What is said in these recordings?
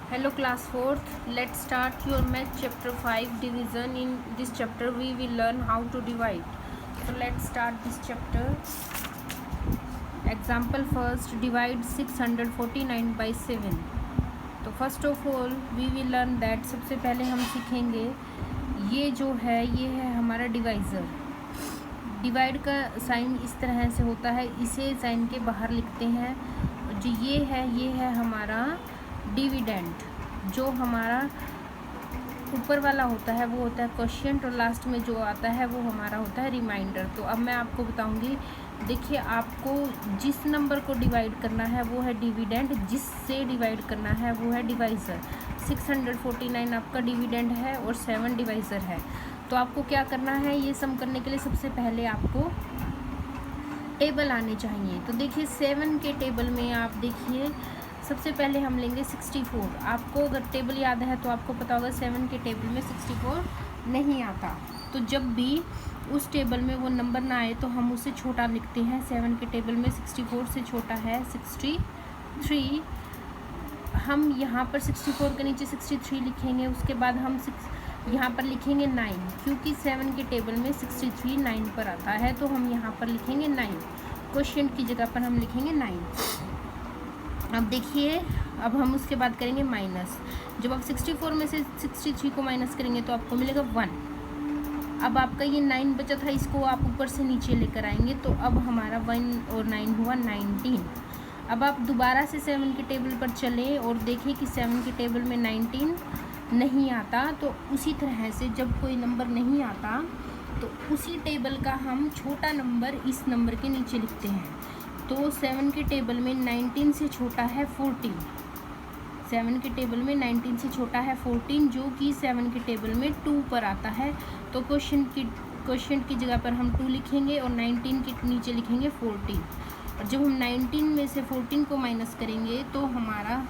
Hello class 4th, let's start your math chapter 5 division. In this chapter we will learn how to divide. So let's start this chapter. Example first, divide 649 by 7. तो first of all we will learn that, सबसे पहले हम सीखेंगे ये जो है ये है हमारा डिवाइज़र। डिवाइड का साइन इस तरह से होता है, इसे साइन के बाहर लिखते हैं। जो ये है हमारा डिविडेंड। जो हमारा ऊपर वाला होता है वो होता है क्वोशिएंट, और लास्ट में जो आता है वो हमारा होता है रिमाइंडर। तो अब मैं आपको बताऊंगी, देखिए आपको जिस नंबर को डिवाइड करना है वो है डिविडेंड, जिससे डिवाइड करना है वो है डिवाइज़र। 649 आपका डिविडेंड है और 7 डिवाइज़र है। तो आपको क्या करना है, ये सम करने के लिए सबसे पहले आपको टेबल आने चाहिए। तो देखिए 7 के टेबल में आप देखिए सबसे पहले हम लेंगे 64। आपको अगर टेबल याद है तो आपको पता होगा 7 के टेबल में 64 नहीं आता। तो जब भी उस टेबल में वो नंबर ना आए तो हम उसे छोटा लिखते हैं। 7 के टेबल में 64 से छोटा है 63। हम यहाँ पर 64 के नीचे 63 लिखेंगे। उसके बाद हम यहाँ पर लिखेंगे 9, क्योंकि 7 के टेबल में 63 9 पर आता है, तो हम यहाँ पर लिखेंगे 9। क्वोशिएंट की जगह पर हम लिखेंगे 9। अब देखिए, अब हम उसके बाद करेंगे माइनस। जब आप 64 में से 63 को माइनस करेंगे तो आपको मिलेगा 1। अब आपका ये 9 बचा था, इसको आप ऊपर से नीचे लेकर आएंगे, तो अब हमारा 1 और 9 हुआ 19। अब आप दोबारा से 7 के टेबल पर चलें और देखें कि 7 के टेबल में 19 नहीं आता। तो उसी तरह से जब कोई नंबर नहीं आता तो उसी टेबल का हम छोटा नंबर इस नंबर के नीचे लिखते हैं। तो 7 के टेबल में 19 से छोटा है 14। 7 के टेबल में 19 से छोटा है 14, जो कि 7 के टेबल में 2 पर आता है। तो क्वोशिएंट की जगह पर हम 2 लिखेंगे और 19 के नीचे लिखेंगे 14। और जब हम 19 में से 14 को माइनस करेंगे तो हमारा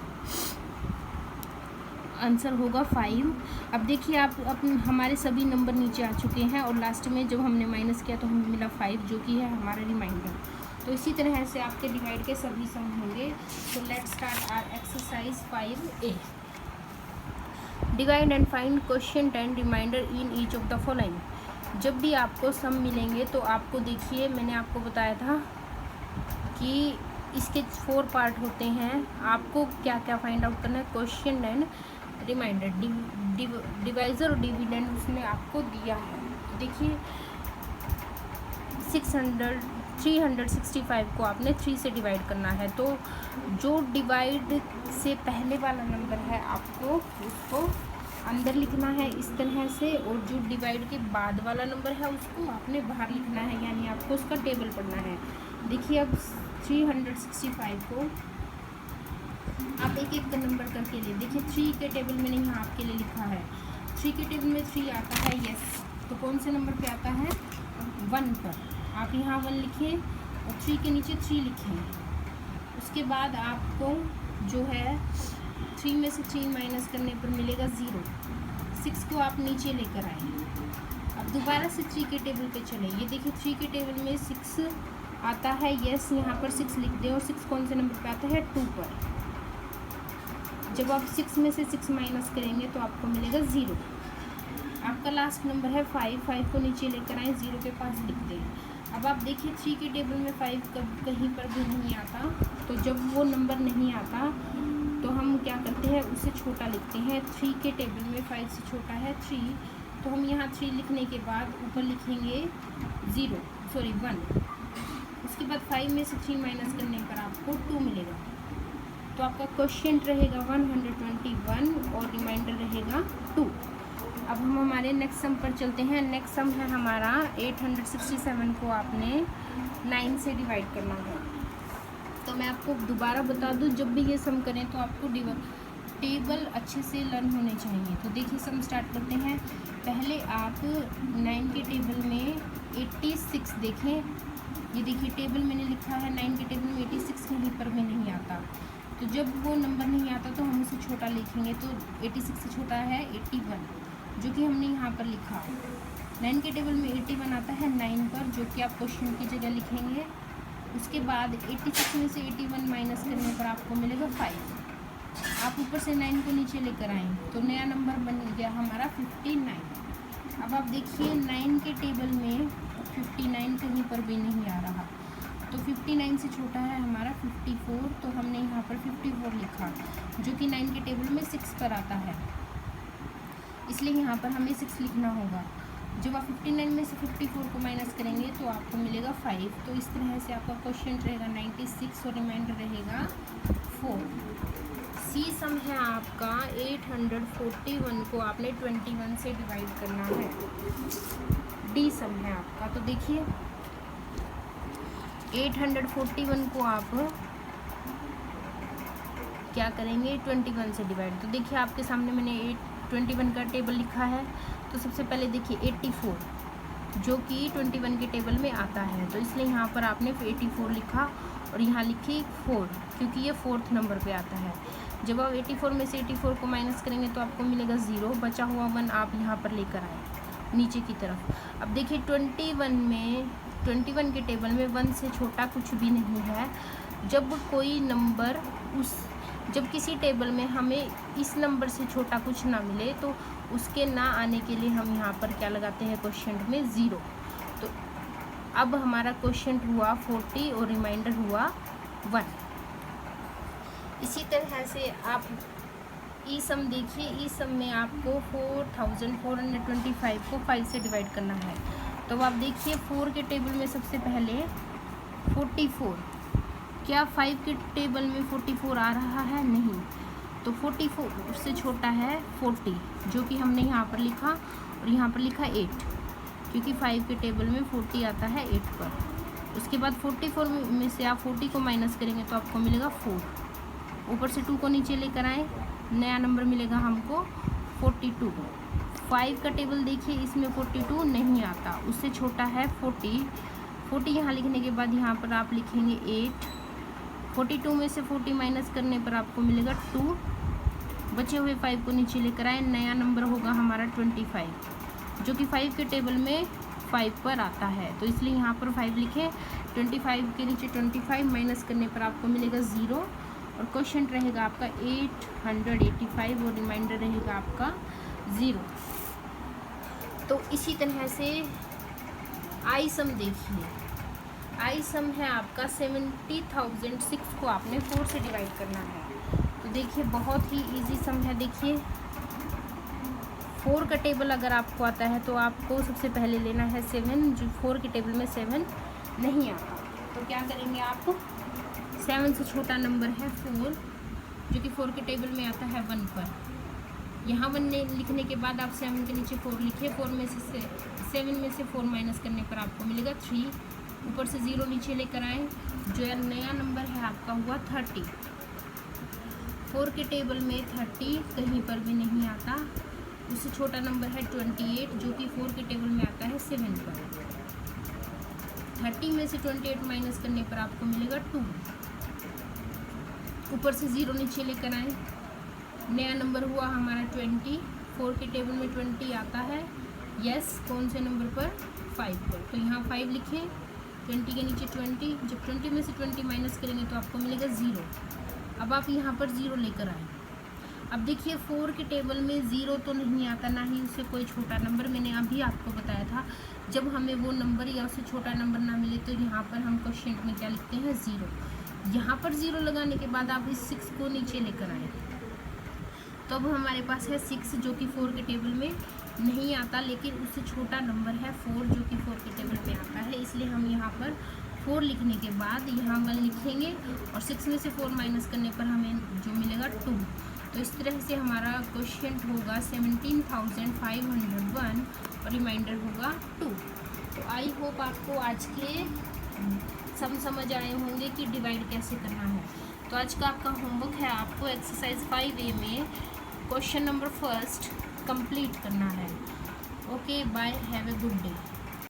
आंसर होगा 5। अब देखिए आप हमारे सभी नंबर नीचे आ चुके हैं और लास्ट में जब हमने माइनस किया तो हमें मिला 5, जो कि है हमारा रिमाइंडर। तो इसी तरह से आपके डिवाइड के सभी सम होंगे। तो let's start our exercise 5A। Divide and find quotient and remainder in each of the following. जब भी आपको सम मिलेंगे तो आपको देखिए, मैंने आपको बताया था कि इसके 4 पार्ट होते हैं। आपको क्या क्या फाइंड आउट करना है, क्वोशिएंट एंड रिमाइंडर, डिवाइज़र और डिविडेंड उसने आपको दिया है। देखिए 365 को आपने 3 से डिवाइड करना है। तो जो डिवाइड से पहले वाला नंबर है आपको उसको अंदर लिखना है इस तरह से, और जो डिवाइड के बाद वाला नंबर है उसको आपने बाहर लिखना है, यानी आपको उसका टेबल पढ़ना है। देखिए अब 365 को आप एक एक का नंबर करके ले। देखिए 3 के टेबल में नहीं, आपके लिए लिखा है 3 के टेबल में 3 आता है, यस। तो कौन से नंबर पे आता है, 1 पर। आप यहाँ 1 लिखें और 3 के नीचे 3 लिखें। उसके बाद आपको जो है 3 में से 3 माइनस करने पर मिलेगा 0। 6 को आप नीचे लेकर आए। अब दोबारा से 3 के टेबल पे चले। ये देखिए 3 के टेबल में 6 आता है, यस। यहाँ पर 6 लिख दें और 6 कौन से नंबर पे आता है, 2 पर। जब आप 6 में से 6 माइनस करेंगे तो आपको मिलेगा 0। आपका लास्ट नंबर है 5 को नीचे लेकर आए, 0 के पास लिख दें। अब आप देखिए 3 के टेबल में 5 कहीं पर भी नहीं आता। तो जब वो नंबर नहीं आता तो हम क्या करते हैं, उसे छोटा लिखते हैं। 3 के टेबल में 5 से छोटा है 3, तो हम यहाँ 3 लिखने के बाद ऊपर लिखेंगे 1। उसके बाद 5 में से 3 माइनस करने पर आपको 2 मिलेगा। तो आपका क्वोशिएंट रहेगा 121 और रिमाइंडर रहेगा 2। अब हम हमारे नेक्स्ट सम पर चलते हैं। नेक्स्ट सम है हमारा 867 को आपने 9 से डिवाइड करना है। तो मैं आपको दोबारा बता दूं, जब भी ये सम करें तो आपको टेबल अच्छे से लर्न होने चाहिए। तो देखिए सम स्टार्ट करते हैं। पहले आप 9 के टेबल में 86 देखें। ये देखिए टेबल मैंने लिखा है 9 के टेबल में 86 कहीं पर भी नहीं आता। तो जब वो नंबर नहीं आता तो हम उसे छोटा लिखेंगे। तो 86 से छोटा है 81, जो कि हमने यहाँ पर लिखा। 9 के टेबल में 81 आता है 9 पर, जो कि आप क्वोशिएंट की जगह लिखेंगे। उसके बाद 86 में से 81 माइनस करने पर आपको मिलेगा 5। आप ऊपर से 9 को नीचे लेकर आएँ तो नया नंबर बन गया हमारा 59। अब आप देखिए 9 के टेबल में 59 कहीं पर भी नहीं आ रहा, तो 59 से छोटा है हमारा 54, तो हमने यहाँ पर 54 लिखा, जो कि 9 के टेबल में 6 पर आता है, इसलिए यहाँ पर हमें 6 लिखना होगा। जब आप 59 में से 54 को माइनस करेंगे तो आपको मिलेगा 5। तो इस तरह से आपका क्वेश्चन रहेगा 96 और रिमाइंडर रहेगा 4। सी सम है आपका 841 को आपने 21 से डिवाइड करना है। डी सम है आपका, तो देखिए 841 को आप क्या करेंगे 21 से डिवाइड। तो देखिए आपके सामने मैंने 21 का टेबल लिखा है। तो सबसे पहले देखिए 84 जो कि 21 के टेबल में आता है, तो इसलिए यहाँ पर आपने 84 लिखा और यहाँ लिखी 4, क्योंकि ये 4th नंबर पे आता है। जब आप 84 में से 84 को माइनस करेंगे तो आपको मिलेगा 0, बचा हुआ 1 आप यहाँ पर लेकर आए नीचे की तरफ। अब देखिए 21 के टेबल में 1 से छोटा कुछ भी नहीं है। जब किसी टेबल में हमें इस नंबर से छोटा कुछ ना मिले तो उसके ना आने के लिए हम यहाँ पर क्या लगाते हैं क्वेश्चन में 0। तो अब हमारा क्वेश्चन हुआ 40 और रिमाइंडर हुआ 1। इसी तरह से आप ई सम देखिए, ई सम में आपको 4425 को 5 से डिवाइड करना है। तो आप देखिए 4 के टेबल में सबसे पहले 44, क्या 5 के टेबल में 44 आ रहा है? नहीं, तो 44 से छोटा है 40, जो कि हमने यहाँ पर लिखा और यहाँ पर लिखा 8, क्योंकि 5 के टेबल में 40 आता है 8 पर। उसके बाद 44 में से आप 40 को माइनस करेंगे तो आपको मिलेगा 4, ऊपर से 2 को नीचे लेकर आए, नया नंबर मिलेगा हमको 42। 5 का टेबल देखिए, इसमें 42 नहीं आता, उससे छोटा है 40 यहाँ लिखने के बाद यहाँ पर आप लिखेंगे 8। 42 में से 40 माइनस करने पर आपको मिलेगा 2, बचे हुए 5 को नीचे लेकर आए, नया नंबर होगा हमारा 25, जो कि 5 के टेबल में 5 पर आता है, तो इसलिए यहाँ पर 5 लिखें। 25 के नीचे 25 माइनस करने पर आपको मिलेगा 0 और क्वेश्चन रहेगा आपका 885 और रिमाइंडर रहेगा आपका 0। तो इसी तरह से आई सम देखिए, आई सम है आपका 70,006 को आपने 4 से डिवाइड करना है। तो देखिए बहुत ही इजी सम है। देखिए 4 का टेबल अगर आपको आता है तो आपको सबसे पहले लेना है 7, जो 4 के टेबल में 7 नहीं आता, तो क्या करेंगे आप, 7 से छोटा नंबर है 4, जो कि 4 के टेबल में आता है 1 पर। यहाँ 1 लिखने के बाद आप 7 के नीचे 4 लिखिए, 7 में से 4 माइनस करने पर आपको मिलेगा 3, ऊपर से 0 नीचे लेकर आए, जो नया नंबर है आपका हुआ 30। 4 के टेबल में 30 कहीं पर भी नहीं आता, उससे छोटा नंबर है 28, जो कि 4 के टेबल में आता है 7 पर। 30 में से 28 माइनस करने पर आपको मिलेगा 2, ऊपर से 0 नीचे लेकर आए, नया नंबर हुआ हमारा 20। 4 के टेबल में 20 आता है, यस, कौन से नंबर पर, 5 पर, तो यहाँ 5 लिखें, 20 के नीचे 20, जब 20 में से 20 माइनस करेंगे तो आपको मिलेगा 0। अब आप यहाँ पर 0 लेकर आए। अब देखिए 4 के टेबल में 0 तो नहीं आता, ना ही उससे कोई छोटा नंबर। मैंने अभी आपको बताया था जब हमें वो नंबर या उससे छोटा नंबर ना मिले तो यहाँ पर हम क्वेश्चन में क्या लिखते हैं, 0। यहाँ पर 0 लगाने के बाद आप इस 6 को नीचे लेकर आए, तो अब हमारे पास है 6, जो कि 4 के टेबल में नहीं आता, लेकिन उससे छोटा नंबर है 4, जो कि 4 के टेबल में आता है, इसलिए हम यहाँ पर 4 लिखने के बाद यहाँ 1 लिखेंगे और 6 में से 4 माइनस करने पर हमें जो मिलेगा 2। तो इस तरह से हमारा क्वेश्चन होगा 17,501 और रिमाइंडर होगा 2। तो आई होप आपको आज के समझ आए होंगे कि डिवाइड कैसे करना है। तो आज का आपका होमवर्क है, आपको एक्सरसाइज 5A में क्वेश्चन नंबर 1 कंप्लीट करना है। Okay, bye, have a good day.